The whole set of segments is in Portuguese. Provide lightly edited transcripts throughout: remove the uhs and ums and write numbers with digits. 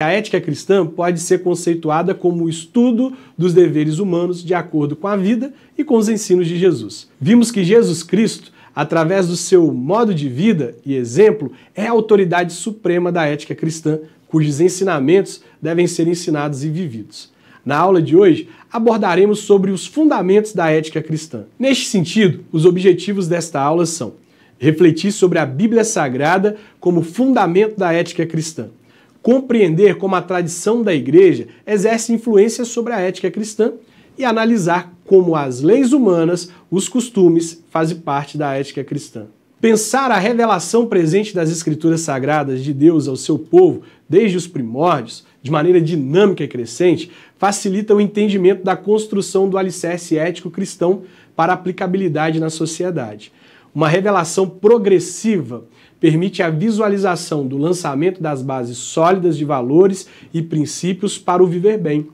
A ética cristã pode ser conceituada como o estudo dos deveres humanos de acordo com a vida e com os ensinos de Jesus. Vimos que Jesus Cristo, através do seu modo de vida e exemplo, é a autoridade suprema da ética cristã, cujos ensinamentos devem ser ensinados e vividos. Na aula de hoje, abordaremos sobre os fundamentos da ética cristã. Neste sentido, os objetivos desta aula são refletir sobre a Bíblia Sagrada como fundamento da ética cristã, compreender como a tradição da Igreja exerce influência sobre a ética cristã e analisar como as leis humanas, os costumes, fazem parte da ética cristã. Pensar a revelação presente das Escrituras Sagradas de Deus ao seu povo, desde os primórdios, de maneira dinâmica e crescente, facilita o entendimento da construção do alicerce ético cristão para aplicabilidade na sociedade. Uma revelação progressiva permite a visualização do lançamento das bases sólidas de valores e princípios para o viver bem.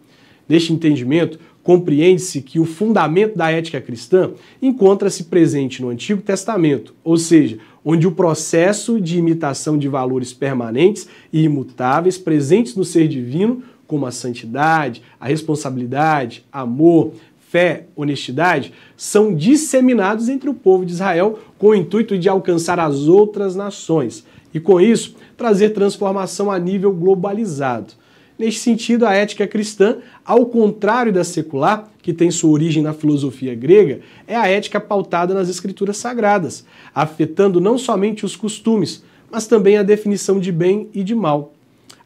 Neste entendimento, compreende-se que o fundamento da ética cristã encontra-se presente no Antigo Testamento, ou seja, onde o processo de imitação de valores permanentes e imutáveis presentes no ser divino, como a santidade, a responsabilidade, amor, fé, honestidade, são disseminados entre o povo de Israel com o intuito de alcançar as outras nações e, com isso, trazer transformação a nível globalizado. Neste sentido, a ética cristã, ao contrário da secular, que tem sua origem na filosofia grega, é a ética pautada nas Escrituras Sagradas, afetando não somente os costumes, mas também a definição de bem e de mal.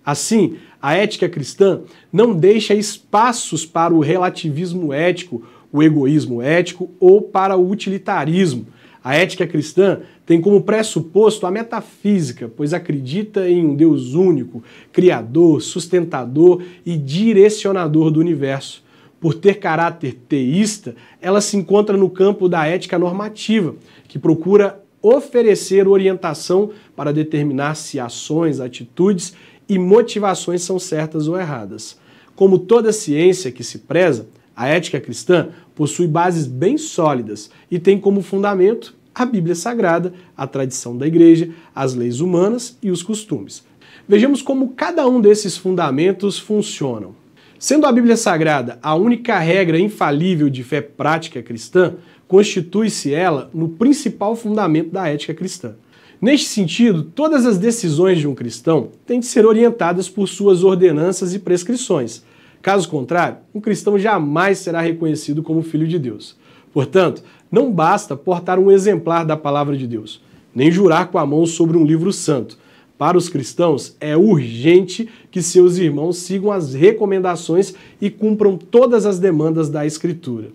Assim, a ética cristã não deixa espaços para o relativismo ético, o egoísmo ético ou para o utilitarismo. A ética cristã tem como pressuposto a metafísica, pois acredita em um Deus único, criador, sustentador e direcionador do universo. Por ter caráter teísta, ela se encontra no campo da ética normativa, que procura oferecer orientação para determinar se ações, atitudes e motivações são certas ou erradas. Como toda ciência que se preza, a ética cristã possui bases bem sólidas e tem como fundamento a Bíblia Sagrada, a tradição da Igreja, as leis humanas e os costumes. Vejamos como cada um desses fundamentos funcionam. Sendo a Bíblia Sagrada a única regra infalível de fé prática cristã, constitui-se ela no principal fundamento da ética cristã. Neste sentido, todas as decisões de um cristão têm de ser orientadas por suas ordenanças e prescrições. Caso contrário, um cristão jamais será reconhecido como filho de Deus. Portanto, não basta portar um exemplar da palavra de Deus, nem jurar com a mão sobre um livro santo. Para os cristãos, é urgente que seus irmãos sigam as recomendações e cumpram todas as demandas da Escritura.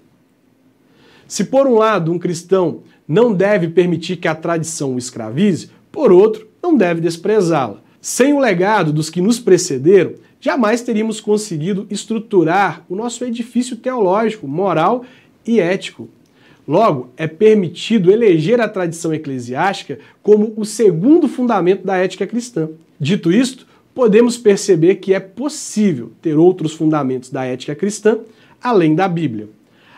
Se por um lado um cristão não deve permitir que a tradição o escravize, por outro, não deve desprezá-la. Sem o legado dos que nos precederam, jamais teríamos conseguido estruturar o nosso edifício teológico, moral e ético. Logo, é permitido eleger a tradição eclesiástica como o segundo fundamento da ética cristã. Dito isto, podemos perceber que é possível ter outros fundamentos da ética cristã além da Bíblia.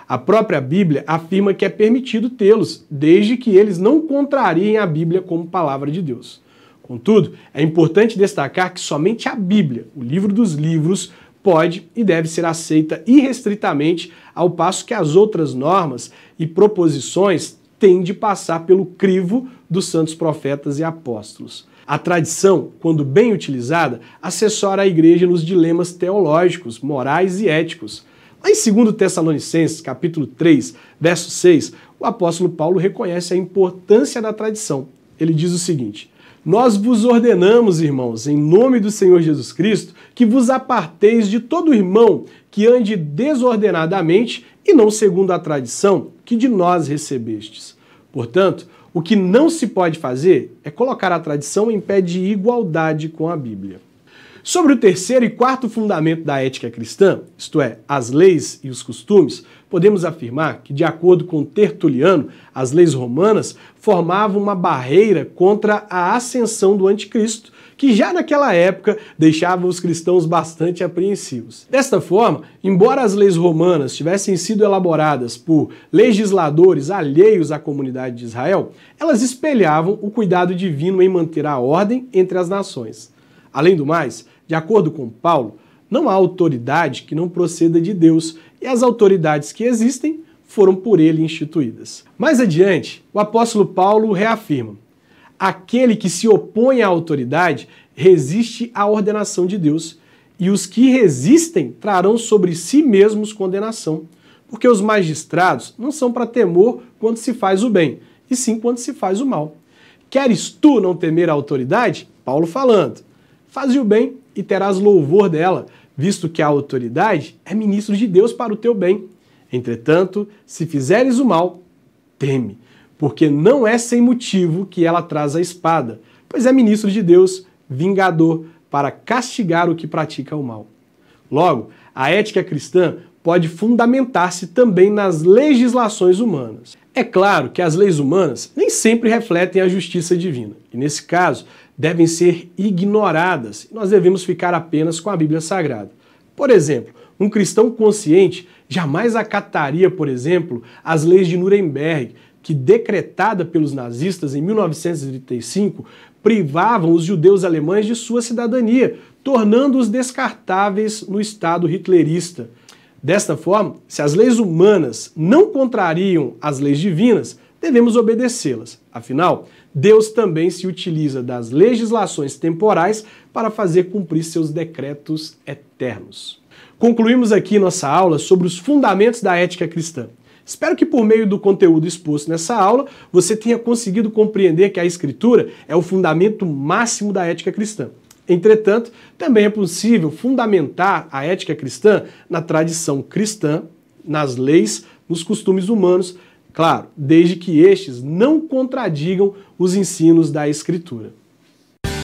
A própria Bíblia afirma que é permitido tê-los, desde que eles não contrariem a Bíblia como palavra de Deus. Contudo, é importante destacar que somente a Bíblia, o livro dos livros, pode e deve ser aceita irrestritamente, ao passo que as outras normas e proposições têm de passar pelo crivo dos santos profetas e apóstolos. A tradição, quando bem utilizada, assessora a Igreja nos dilemas teológicos, morais e éticos. Lá em 2 Tessalonicenses, capítulo 3, verso 6, o apóstolo Paulo reconhece a importância da tradição. Ele diz o seguinte: nós vos ordenamos, irmãos, em nome do Senhor Jesus Cristo, que vos aparteis de todo irmão que ande desordenadamente e não segundo a tradição que de nós recebestes. Portanto, o que não se pode fazer é colocar a tradição em pé de igualdade com a Bíblia. Sobre o terceiro e quarto fundamento da ética cristã, isto é, as leis e os costumes, podemos afirmar que, de acordo com Tertuliano, as leis romanas formavam uma barreira contra a ascensão do anticristo, que já naquela época deixava os cristãos bastante apreensivos. Desta forma, embora as leis romanas tivessem sido elaboradas por legisladores alheios à comunidade de Israel, elas espelhavam o cuidado divino em manter a ordem entre as nações. Além do mais, De acordo com Paulo, não há autoridade que não proceda de Deus, e as autoridades que existem foram por ele instituídas. Mais adiante, o apóstolo Paulo reafirma: aquele que se opõe à autoridade resiste à ordenação de Deus, e os que resistem trarão sobre si mesmos condenação, porque os magistrados não são para temor quando se faz o bem, e sim quando se faz o mal. Queres tu não temer a autoridade? Paulo falando: faze o bem e terás louvor dela, visto que a autoridade é ministro de Deus para o teu bem. Entretanto, se fizeres o mal, teme, porque não é sem motivo que ela traz a espada, pois é ministro de Deus, vingador, para castigar o que pratica o mal. Logo, a ética cristã pode fundamentar-se também nas legislações humanas. É claro que as leis humanas nem sempre refletem a justiça divina, e nesse caso devem ser ignoradas, e nós devemos ficar apenas com a Bíblia Sagrada. Por exemplo, um cristão consciente jamais acataria, por exemplo, as leis de Nuremberg, que, decretada pelos nazistas em 1935, privavam os judeus alemães de sua cidadania, tornando-os descartáveis no Estado hitlerista. Desta forma, se as leis humanas não contrariam as leis divinas, devemos obedecê-las. Afinal, Deus também se utiliza das legislações temporais para fazer cumprir seus decretos eternos. Concluímos aqui nossa aula sobre os fundamentos da ética cristã. Espero que por meio do conteúdo exposto nessa aula, você tenha conseguido compreender que a Escritura é o fundamento máximo da ética cristã. Entretanto, também é possível fundamentar a ética cristã na tradição cristã, nas leis, nos costumes humanos, claro, desde que estes não contradigam os ensinos da Escritura.